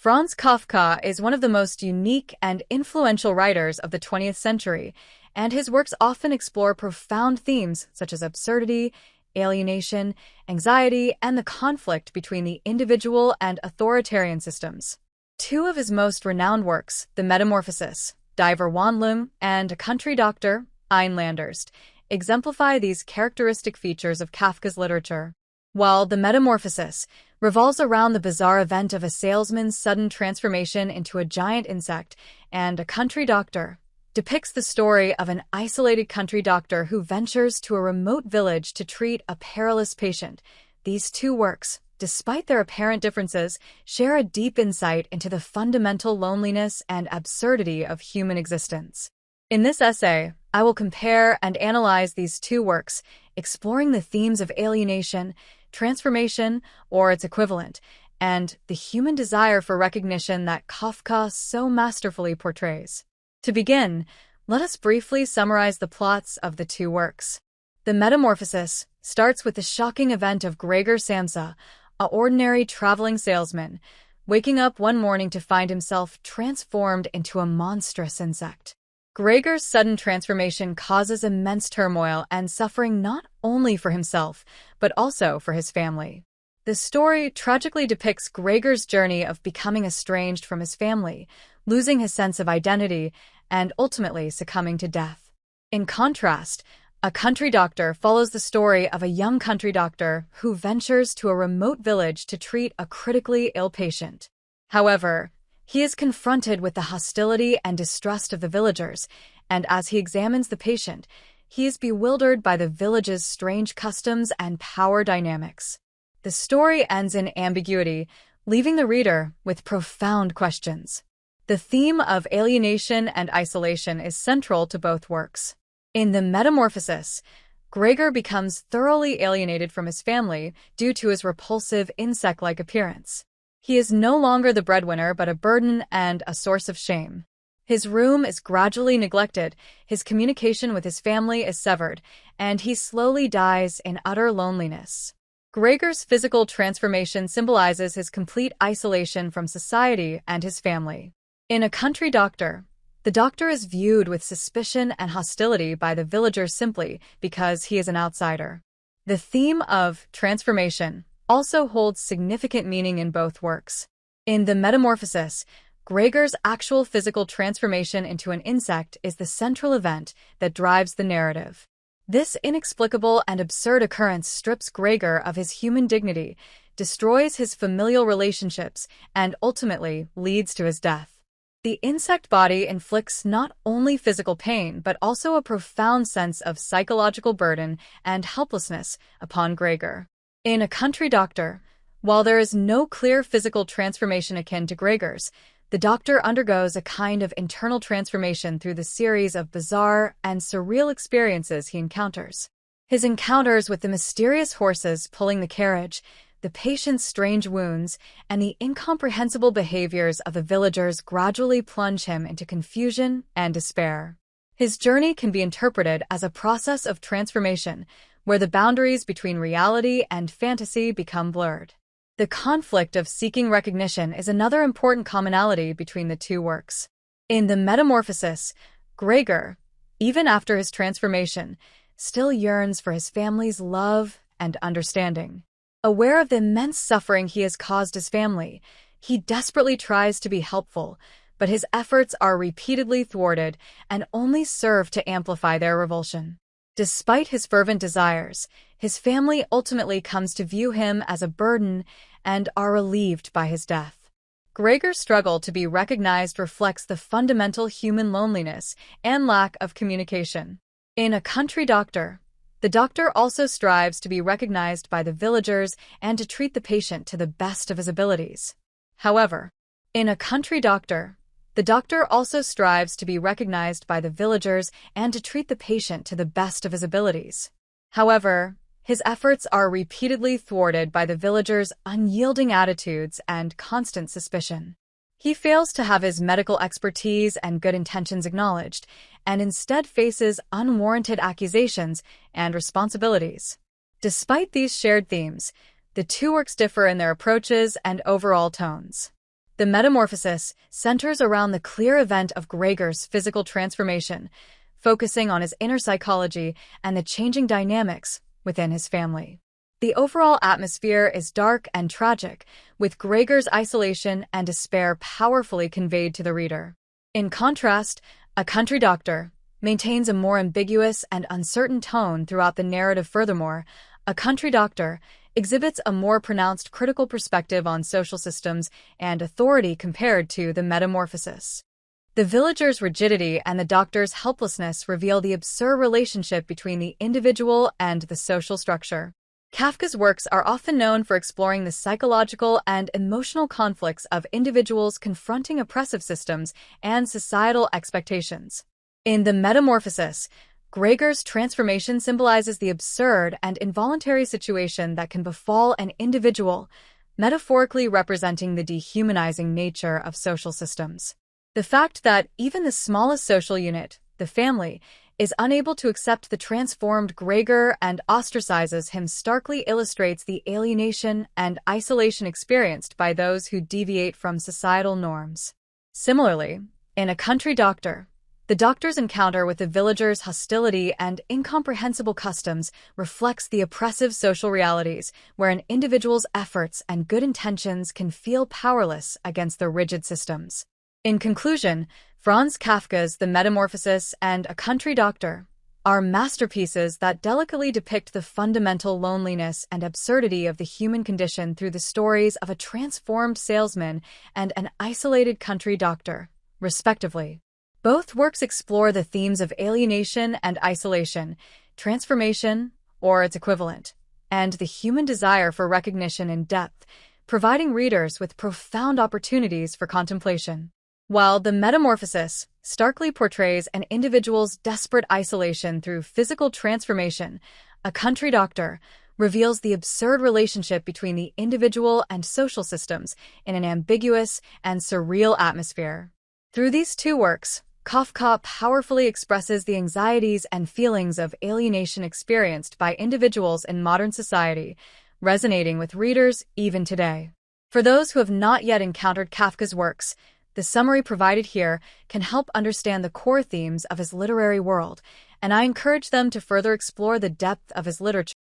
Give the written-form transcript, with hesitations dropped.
Franz Kafka is one of the most unique and influential writers of the 20th century, and his works often explore profound themes such as absurdity, alienation, anxiety, and the conflict between the individual and authoritarian systems. Two of his most renowned works, The Metamorphosis, Die Verwandlung, and A Country Doctor, Einlanderst, exemplify these characteristic features of Kafka's literature. While The Metamorphosis revolves around the bizarre event of a salesman's sudden transformation into a giant insect, and A Country Doctor depicts the story of an isolated country doctor who ventures to a remote village to treat a perilous patient. These two works, despite their apparent differences, share a deep insight into the fundamental loneliness and absurdity of human existence. In this essay, I will compare and analyze these two works, exploring the themes of alienation, transformation, or its equivalent, and the human desire for recognition that Kafka so masterfully portrays. To begin, let us briefly summarize the plots of the two works. The Metamorphosis starts with the shocking event of Gregor Samsa, an ordinary traveling salesman, waking up one morning to find himself transformed into a monstrous insect. Gregor's sudden transformation causes immense turmoil and suffering not only for himself, but also for his family. The story tragically depicts Gregor's journey of becoming estranged from his family, losing his sense of identity, and ultimately succumbing to death. In contrast, A Country Doctor follows the story of a young country doctor who ventures to a remote village to treat a critically ill patient. However, he is confronted with the hostility and distrust of the villagers, and as he examines the patient, he is bewildered by the village's strange customs and power dynamics. The story ends in ambiguity, leaving the reader with profound questions. The theme of alienation and isolation is central to both works. In The Metamorphosis, Gregor becomes thoroughly alienated from his family due to his repulsive insect-like appearance. He is no longer the breadwinner but a burden and a source of shame. His room is gradually neglected, his communication with his family is severed, and he slowly dies in utter loneliness. Gregor's physical transformation symbolizes his complete isolation from society and his family. In A Country Doctor, the doctor is viewed with suspicion and hostility by the villagers simply because he is an outsider. The theme of transformation also holds significant meaning in both works. In The Metamorphosis, Gregor's actual physical transformation into an insect is the central event that drives the narrative. This inexplicable and absurd occurrence strips Gregor of his human dignity, destroys his familial relationships, and ultimately leads to his death. The insect body inflicts not only physical pain but also a profound sense of psychological burden and helplessness upon Gregor. In A Country Doctor, while there is no clear physical transformation akin to Gregor's, the doctor undergoes a kind of internal transformation through the series of bizarre and surreal experiences he encounters. His encounters with the mysterious horses pulling the carriage, the patient's strange wounds, and the incomprehensible behaviors of the villagers gradually plunge him into confusion and despair. His journey can be interpreted as a process of transformation, where the boundaries between reality and fantasy become blurred. The conflict of seeking recognition is another important commonality between the two works. In The Metamorphosis, Gregor, even after his transformation, still yearns for his family's love and understanding. Aware of the immense suffering he has caused his family, he desperately tries to be helpful, but his efforts are repeatedly thwarted and only serve to amplify their revulsion. Despite his fervent desires, his family ultimately comes to view him as a burden and are relieved by his death. Gregor's struggle to be recognized reflects the fundamental human loneliness and lack of communication. In A Country Doctor, the doctor also strives to be recognized by the villagers and to treat the patient to the best of his abilities. However, in A Country Doctor, the doctor also strives to be recognized by the villagers and to treat the patient to the best of his abilities. However, his efforts are repeatedly thwarted by the villagers' unyielding attitudes and constant suspicion. He fails to have his medical expertise and good intentions acknowledged, and instead faces unwarranted accusations and responsibilities. Despite these shared themes, the two works differ in their approaches and overall tones. The Metamorphosis centers around the clear event of Gregor's physical transformation, focusing on his inner psychology and the changing dynamics within his family. The overall atmosphere is dark and tragic, with Gregor's isolation and despair powerfully conveyed to the reader. In contrast, A Country Doctor maintains a more ambiguous and uncertain tone throughout the narrative. Furthermore, A Country Doctor exhibits a more pronounced critical perspective on social systems and authority compared to The Metamorphosis. The villager's rigidity and the doctor's helplessness reveal the absurd relationship between the individual and the social structure. Kafka's works are often known for exploring the psychological and emotional conflicts of individuals confronting oppressive systems and societal expectations. In The Metamorphosis, Gregor's transformation symbolizes the absurd and involuntary situation that can befall an individual, metaphorically representing the dehumanizing nature of social systems. The fact that even the smallest social unit, the family, is unable to accept the transformed Gregor and ostracizes him starkly illustrates the alienation and isolation experienced by those who deviate from societal norms. Similarly, in A Country Doctor, the doctor's encounter with the villager's hostility and incomprehensible customs reflects the oppressive social realities where an individual's efforts and good intentions can feel powerless against the rigid systems. In conclusion, Franz Kafka's The Metamorphosis and A Country Doctor are masterpieces that delicately depict the fundamental loneliness and absurdity of the human condition through the stories of a transformed salesman and an isolated country doctor, respectively. Both works explore the themes of alienation and isolation, transformation, or its equivalent, and the human desire for recognition in depth, providing readers with profound opportunities for contemplation. While The Metamorphosis starkly portrays an individual's desperate isolation through physical transformation, A Country Doctor reveals the absurd relationship between the individual and social systems in an ambiguous and surreal atmosphere. Through these two works, Kafka powerfully expresses the anxieties and feelings of alienation experienced by individuals in modern society, resonating with readers even today. For those who have not yet encountered Kafka's works, the summary provided here can help understand the core themes of his literary world, and I encourage them to further explore the depth of his literature.